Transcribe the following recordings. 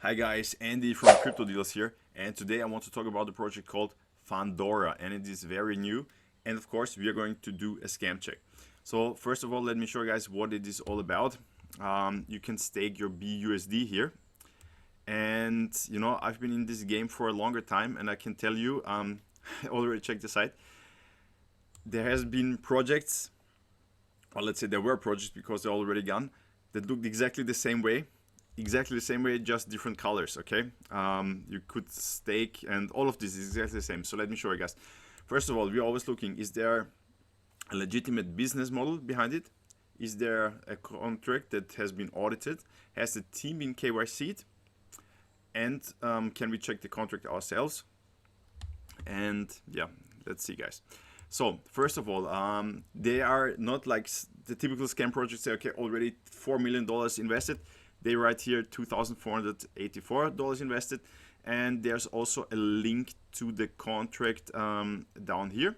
Hi guys, Andy from Crypto Deals here, and today I want to talk about the project called Fundora, and it is very new, and of course we are going to do a scam check. So first of all, let me show you guys what it is all about. You can stake your BUSD here, and you know, I've been in this game for a longer time, and I can tell you, I already checked the site. There has been projects, or let's say there were projects because they're already gone, that looked exactly the same way, just different colors. Okay, you could stake, and all of this is exactly the same. So let me show you guys. First of all, we're always looking, is there a legitimate business model behind it? Is there a contract that has been audited? Has the team been KYC'd? And can we check the contract ourselves? And yeah, let's see guys. So first of all, they are not like the typical scam projects say, okay, already $4 million invested. They write here $2,484 invested, and there's also a link to the contract down here,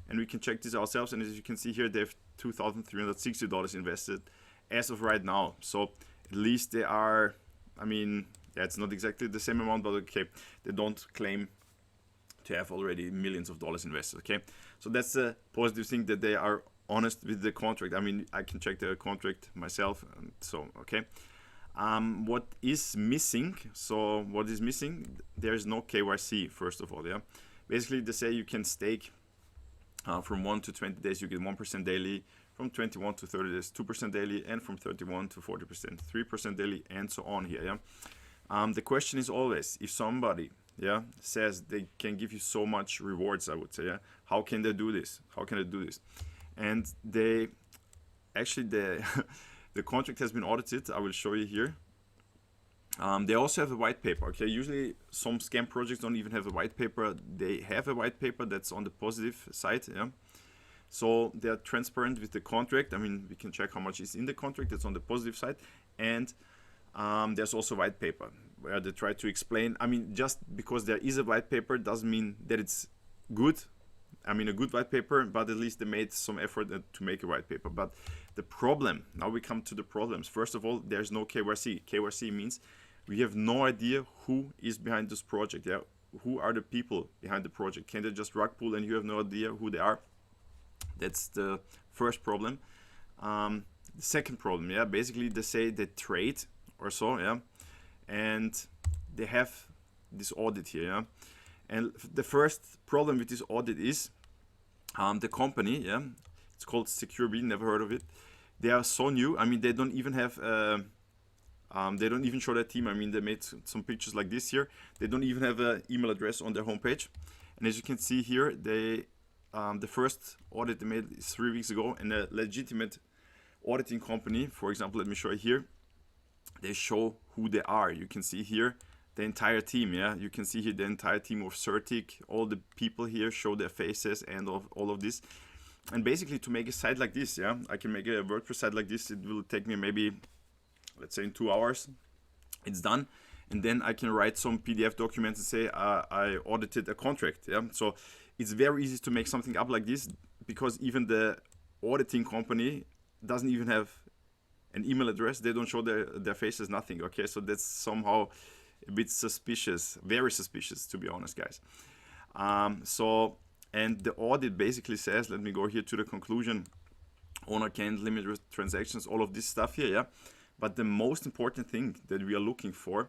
and we can check this ourselves. And as you can see here, they have $2,360 invested as of right now. So at least they are, I mean, yeah, it's not exactly the same amount, but okay, they don't claim to have already millions of dollars invested. Okay, so that's a positive thing, that they are honest with the contract. I mean, I can check the contract myself, and so okay. What is missing? So what is missing? There is no KYC, first of all. Yeah, basically they say you can stake from 1 to 20 days you get 1% daily, from 21 to 30 days 2% daily, and from 31 to 40% 3% daily, and so on here. Yeah, the question is always, if somebody says they can give you so much rewards, I would say, yeah, how can they do this? How can they do this? And they actually the contract has been audited. I will show you here. They also have a white paper. Okay, usually some scam projects don't even have a white paper. They have a white paper that's on the positive side. Yeah, so they're transparent with the contract. I mean, we can check how much is in the contract. That's on the positive side. And there's also white paper where they try to explain. I mean, just because there is a white paper doesn't mean that it's good. I mean, a good white paper, but at least they made some effort to make a white paper. But the problem, now we come to the problems. First of all, there's no KYC. KYC means we have no idea who is behind this project. Yeah, who are the people behind the project? Can they just rug pull and you have no idea who they are? That's the first problem. The second problem, yeah, basically they say they trade or so, yeah, and they have this audit here, yeah. And the first problem with this audit is the company, yeah, it's called SecureB, never heard of it. They are so new. I mean, they don't even have, they don't even show their team. I mean, they made some pictures like this here. They don't even have an email address on their homepage. And as you can see here, they, the first audit they made is 3 weeks ago, and a legitimate auditing company, for example, let me show you here. They show who they are. You can see here the entire team, yeah. You can see here the entire team of Certic. All the people here show their faces and all of this. And basically, to make a site like this, yeah, I can make a WordPress site like this. It will take me maybe, let's say, in 2 hours. It's done, and then I can write some PDF documents and say I audited a contract. Yeah, so it's very easy to make something up like this, because even the auditing company doesn't even have an email address. They don't show their faces, nothing. Okay, so that's somehow a bit suspicious, very suspicious, to be honest, guys. So, and the audit basically says, let me go here to the conclusion, owner can't limit transactions, all of this stuff here, yeah. But the most important thing that we are looking for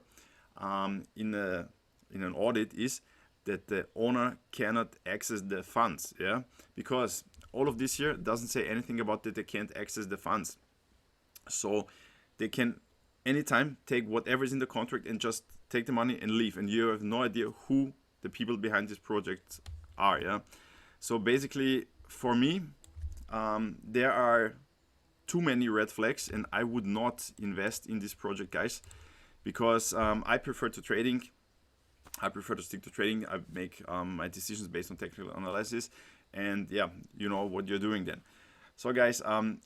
in an audit is that the owner cannot access the funds, yeah, because all of this here doesn't say anything about that they can't access the funds. So they can anytime take whatever is in the contract and just take the money and leave, and you have no idea who the people behind this project are. Yeah, so basically for me, there are too many red flags, and I would not invest in this project, guys, because I prefer to trading. I prefer to stick to trading. I make my decisions based on technical analysis, and yeah, you know what you're doing then. So guys, I'm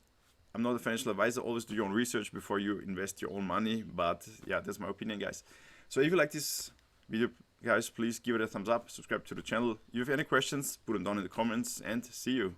not a financial advisor. Always do your own research before you invest your own money. But yeah, that's my opinion, guys. So if you like this video, guys, please give it a thumbs up, subscribe to the channel. If you have any questions, put them down in the comments, and see you.